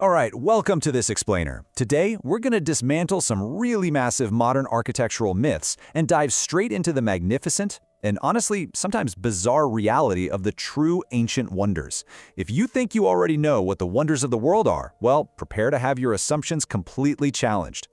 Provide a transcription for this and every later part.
All right, welcome to this explainer. Today, we're going to dismantle some really massive modern architectural myths and dive straight into the magnificent and honestly, sometimes bizarre reality of the true ancient wonders. If you think you already know what the wonders of the world are, well, prepare to have your assumptions completely challenged.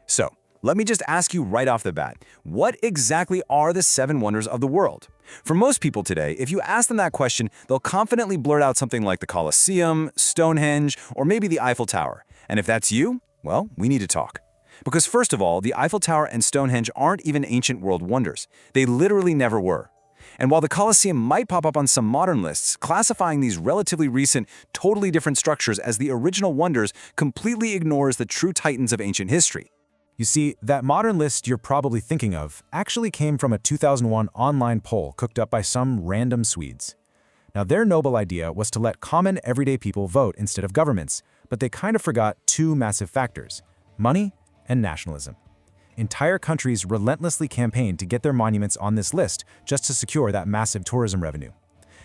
So, let me just ask you right off the bat, what exactly are the 7 wonders of the world? For most people today, if you ask them that question, they'll confidently blurt out something like the Colosseum, Stonehenge, or maybe the Eiffel Tower. And if that's you, well, we need to talk. Because first of all, the Eiffel Tower and Stonehenge aren't even ancient world wonders. They literally never were. And while the Colosseum might pop up on some modern lists, classifying these relatively recent, totally different structures as the original wonders completely ignores the true titans of ancient history. You see, that modern list you're probably thinking of actually came from a 2001 online poll cooked up by some random Swedes. Now, their noble idea was to let common everyday people vote instead of governments, but they kind of forgot 2 massive factors: money and nationalism. Entire countries relentlessly campaigned to get their monuments on this list just to secure that massive tourism revenue.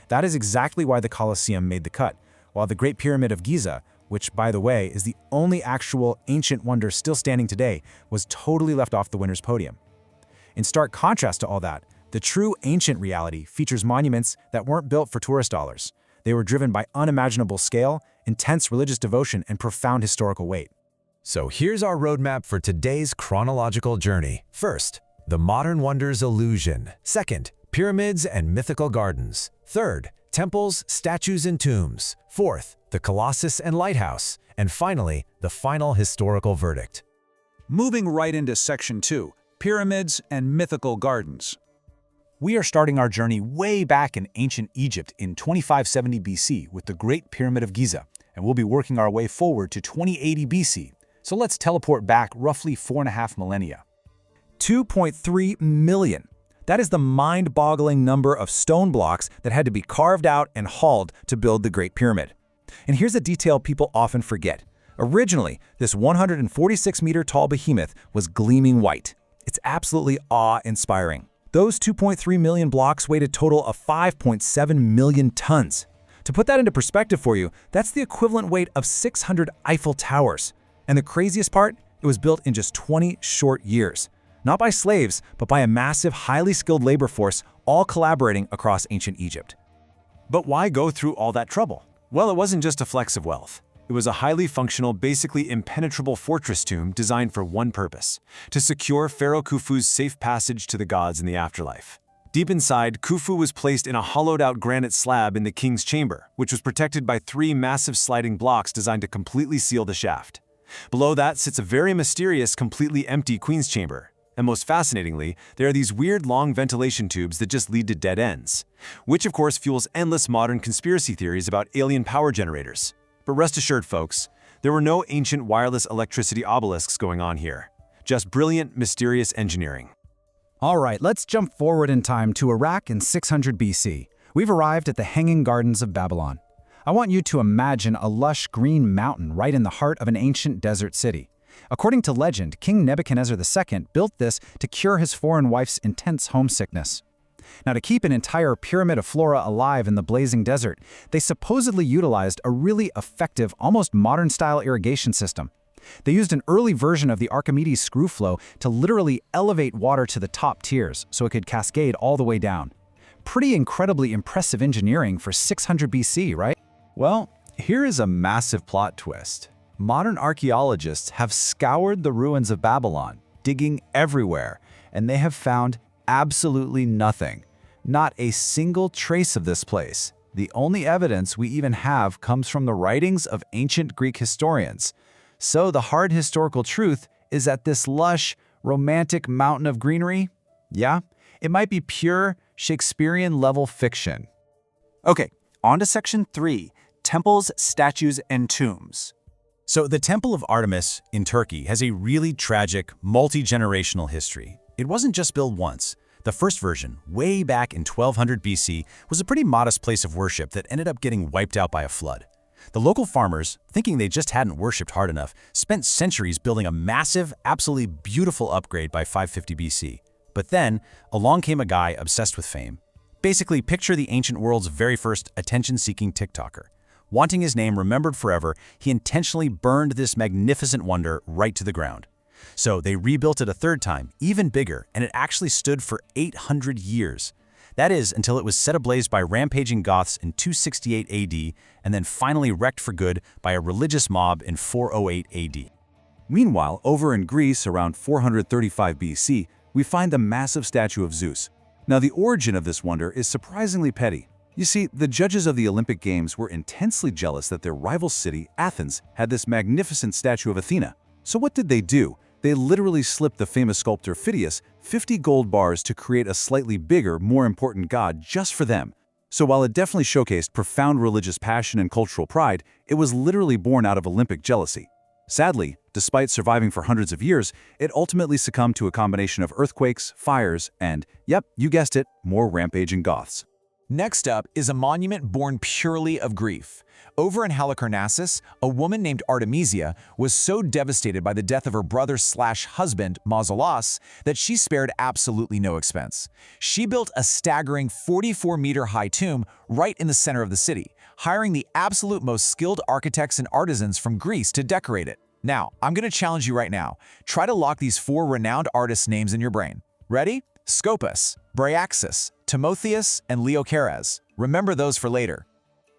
That is exactly why the Colosseum made the cut, while the Great Pyramid of Giza, which, by the way, is the only actual ancient wonder still standing today, was totally left off the winner's podium. In stark contrast to all that, the true ancient reality features monuments that weren't built for tourist dollars. They were driven by unimaginable scale, intense religious devotion, and profound historical weight. So here's our roadmap for today's chronological journey. First, the modern wonders illusion. Second, pyramids and mythical gardens. Third, temples, statues, and tombs. Fourth, the Colossus and lighthouse. And finally, the final historical verdict. Moving right into Section 2, Pyramids and Mythical Gardens. We are starting our journey way back in ancient Egypt in 2570 BC with the Great Pyramid of Giza, and we'll be working our way forward to 2080 BC. So let's teleport back roughly 4.5 millennia. 2.3 million. That is the mind-boggling number of stone blocks that had to be carved out and hauled to build the Great Pyramid. And here's a detail people often forget. Originally, this 146-meter-tall behemoth was gleaming white. It's absolutely awe-inspiring. Those 2.3 million blocks weighed a total of 5.7 million tons. To put that into perspective for you, that's the equivalent weight of 600 Eiffel Towers. And the craziest part, it was built in just 20 short years. Not by slaves, but by a massive, highly skilled labor force, all collaborating across ancient Egypt. But why go through all that trouble? Well, it wasn't just a flex of wealth. It was a highly functional, basically impenetrable fortress tomb designed for one purpose: to secure Pharaoh Khufu's safe passage to the gods in the afterlife. Deep inside, Khufu was placed in a hollowed-out granite slab in the king's chamber, which was protected by 3 massive sliding blocks designed to completely seal the shaft. Below that sits a very mysterious, completely empty queen's chamber. And most fascinatingly, there are these weird long ventilation tubes that just lead to dead ends, which of course fuels endless modern conspiracy theories about alien power generators. But rest assured, folks, there were no ancient wireless electricity obelisks going on here. Just brilliant, mysterious engineering. All right, let's jump forward in time to Iraq in 600 BC. We've arrived at the Hanging Gardens of Babylon. I want you to imagine a lush green mountain right in the heart of an ancient desert city. According to legend, King Nebuchadnezzar II built this to cure his foreign wife's intense homesickness. Now, to keep an entire pyramid of flora alive in the blazing desert, they supposedly utilized a really effective, almost modern-style irrigation system. They used an early version of the Archimedes screw flow to literally elevate water to the top tiers so it could cascade all the way down. Pretty incredibly impressive engineering for 600 BC, right? Well, here is a massive plot twist. Modern archaeologists have scoured the ruins of Babylon, digging everywhere, and they have found absolutely nothing. Not a single trace of this place. The only evidence we even have comes from the writings of ancient Greek historians. So the hard historical truth is that this lush, romantic mountain of greenery, yeah, it might be pure Shakespearean-level fiction. Okay, on to Section 3, Temples, Statues, and Tombs. So the Temple of Artemis in Turkey has a really tragic, multi-generational history. It wasn't just built once. The first version, way back in 1200 BC, was a pretty modest place of worship that ended up getting wiped out by a flood. The local farmers, thinking they just hadn't worshipped hard enough, spent centuries building a massive, absolutely beautiful upgrade by 550 BC. But then, along came a guy obsessed with fame. Basically, picture the ancient world's very first attention-seeking TikToker. Wanting his name remembered forever, he intentionally burned this magnificent wonder right to the ground. So they rebuilt it a third time, even bigger, and it actually stood for 800 years. That is, until it was set ablaze by rampaging Goths in 268 AD, and then finally wrecked for good by a religious mob in 408 AD. Meanwhile, over in Greece around 435 BC, we find the massive statue of Zeus. Now, the origin of this wonder is surprisingly petty. You see, the judges of the Olympic Games were intensely jealous that their rival city, Athens, had this magnificent statue of Athena. So what did they do? They literally slipped the famous sculptor Phidias 50 gold bars to create a slightly bigger, more important god just for them. So while it definitely showcased profound religious passion and cultural pride, it was literally born out of Olympic jealousy. Sadly, despite surviving for hundreds of years, it ultimately succumbed to a combination of earthquakes, fires, and, yep, you guessed it, more rampaging Goths. Next up is a monument born purely of grief. Over in Halicarnassus, a woman named Artemisia was so devastated by the death of her brother/husband, Mausolus, that she spared absolutely no expense. She built a staggering 44-meter-high tomb right in the center of the city, hiring the absolute most skilled architects and artisans from Greece to decorate it. Now, I'm going to challenge you right now. Try to lock these 4 renowned artists' names in your brain. Ready? Scopas, Bryaxis, Timotheus, and Leocares. Remember those for later.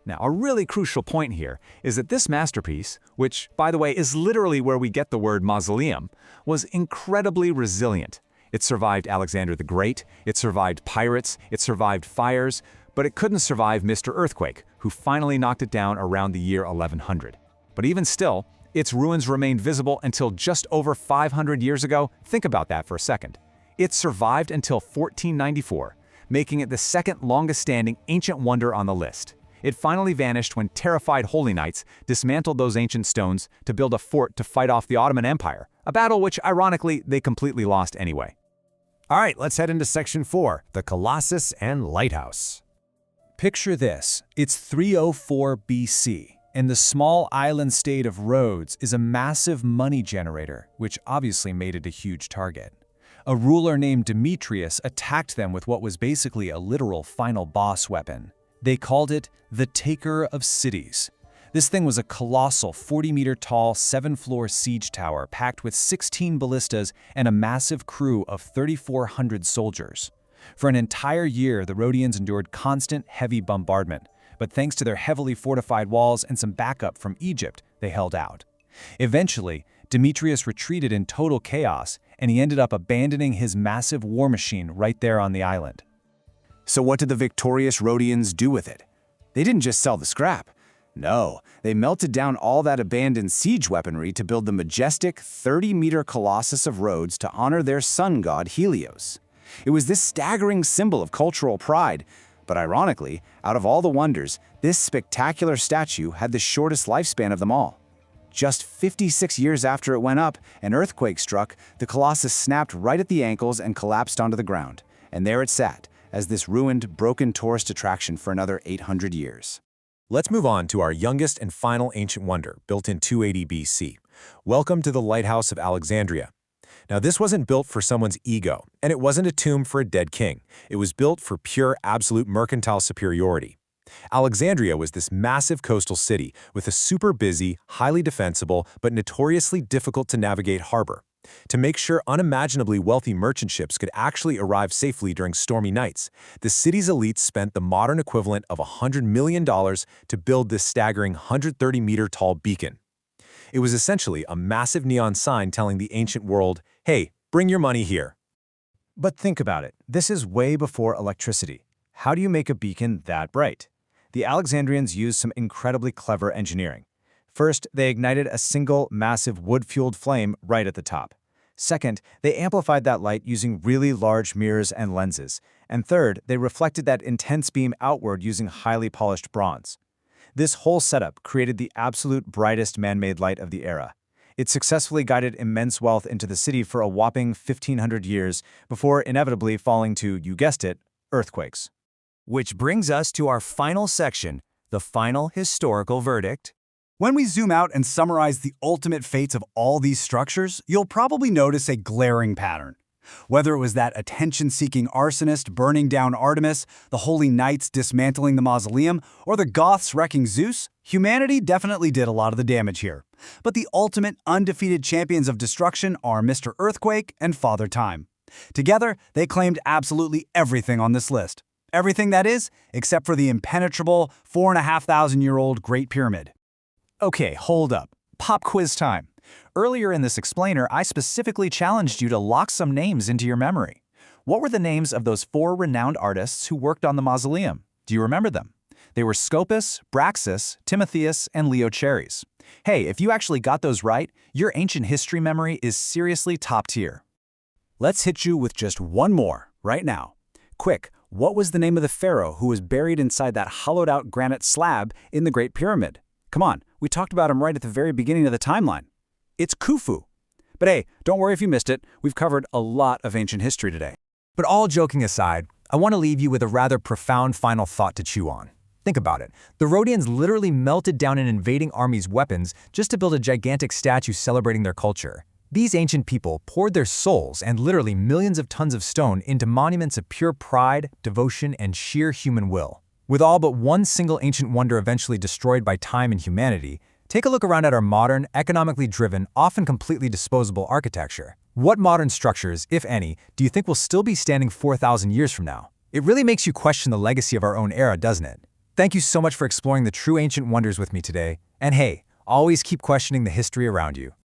Now, a really crucial point here is that this masterpiece, which, by the way, is literally where we get the word mausoleum, was incredibly resilient. It survived Alexander the Great, it survived pirates, it survived fires, but it couldn't survive Mr. Earthquake, who finally knocked it down around the year 1100. But even still, its ruins remained visible until just over 500 years ago. Think about that for a second. It survived until 1494, making it the second longest-standing ancient wonder on the list. It finally vanished when terrified holy knights dismantled those ancient stones to build a fort to fight off the Ottoman Empire, a battle which, ironically, they completely lost anyway. All right, let's head into Section 4, the Colossus and Lighthouse. Picture this. It's 304 BC, and the small island state of Rhodes is a massive money generator, which obviously made it a huge target. A ruler named Demetrius attacked them with what was basically a literal final boss weapon. They called it the Taker of Cities. This thing was a colossal 40-meter-tall, 7-floor siege tower packed with 16 ballistas and a massive crew of 3,400 soldiers. For an entire year, the Rhodians endured constant, heavy bombardment, but thanks to their heavily fortified walls and some backup from Egypt, they held out. Eventually, Demetrius retreated in total chaos, and he ended up abandoning his massive war machine right there on the island. So what did the victorious Rhodians do with it? They didn't just sell the scrap. No, they melted down all that abandoned siege weaponry to build the majestic 30-meter Colossus of Rhodes to honor their sun god Helios. It was this staggering symbol of cultural pride, but ironically, out of all the wonders, this spectacular statue had the shortest lifespan of them all. Just 56 years after it went up, an earthquake struck, the Colossus snapped right at the ankles and collapsed onto the ground. And there it sat, as this ruined, broken tourist attraction for another 800 years. Let's move on to our youngest and final ancient wonder, built in 280 BC. Welcome to the Lighthouse of Alexandria. Now, this wasn't built for someone's ego, and it wasn't a tomb for a dead king. It was built for pure, absolute mercantile superiority. Alexandria was this massive coastal city with a super busy, highly defensible, but notoriously difficult to navigate harbor. To make sure unimaginably wealthy merchant ships could actually arrive safely during stormy nights, the city's elites spent the modern equivalent of $100 million to build this staggering 130-meter-tall beacon. It was essentially a massive neon sign telling the ancient world, hey, bring your money here. But think about it. This is way before electricity. How do you make a beacon that bright? The Alexandrians used some incredibly clever engineering. First, they ignited a single, massive wood-fueled flame right at the top. Second, they amplified that light using really large mirrors and lenses. And third, they reflected that intense beam outward using highly polished bronze. This whole setup created the absolute brightest man-made light of the era. It successfully guided immense wealth into the city for a whopping 1,500 years before inevitably falling to, you guessed it, earthquakes. Which brings us to our final section, the final historical verdict. When we zoom out and summarize the ultimate fates of all these structures, you'll probably notice a glaring pattern. Whether it was that attention-seeking arsonist burning down Artemis, the Holy Knights dismantling the mausoleum, or the Goths wrecking Zeus, Humanity definitely did a lot of the damage here, but the ultimate undefeated champions of destruction are Mr. Earthquake and Father Time. Together, they claimed absolutely everything on this list. Everything, that is, except for the impenetrable 4,500-year-old Great Pyramid. Okay, hold up. Pop quiz time. Earlier in this explainer, I specifically challenged you to lock some names into your memory. What were the names of those 4 renowned artists who worked on the mausoleum? Do you remember them? They were Scopas, Braxis, Timotheus, and Leo Ceres. Hey, if you actually got those right, your ancient history memory is seriously top tier. Let's hit you with just one more, right now. Quick, what was the name of the pharaoh who was buried inside that hollowed-out granite slab in the Great Pyramid? Come on, we talked about him right at the very beginning of the timeline. It's Khufu. But hey, don't worry if you missed it. We've covered a lot of ancient history today. But all joking aside, I want to leave you with a rather profound final thought to chew on. Think about it. The Rhodians literally melted down an invading army's weapons just to build a gigantic statue celebrating their culture. These ancient people poured their souls and literally millions of tons of stone into monuments of pure pride, devotion, and sheer human will. With all but one single ancient wonder eventually destroyed by time and humanity, take a look around at our modern, economically driven, often completely disposable architecture. What modern structures, if any, do you think will still be standing 4,000 years from now? It really makes you question the legacy of our own era, doesn't it? Thank you so much for exploring the true ancient wonders with me today. And hey, always keep questioning the history around you.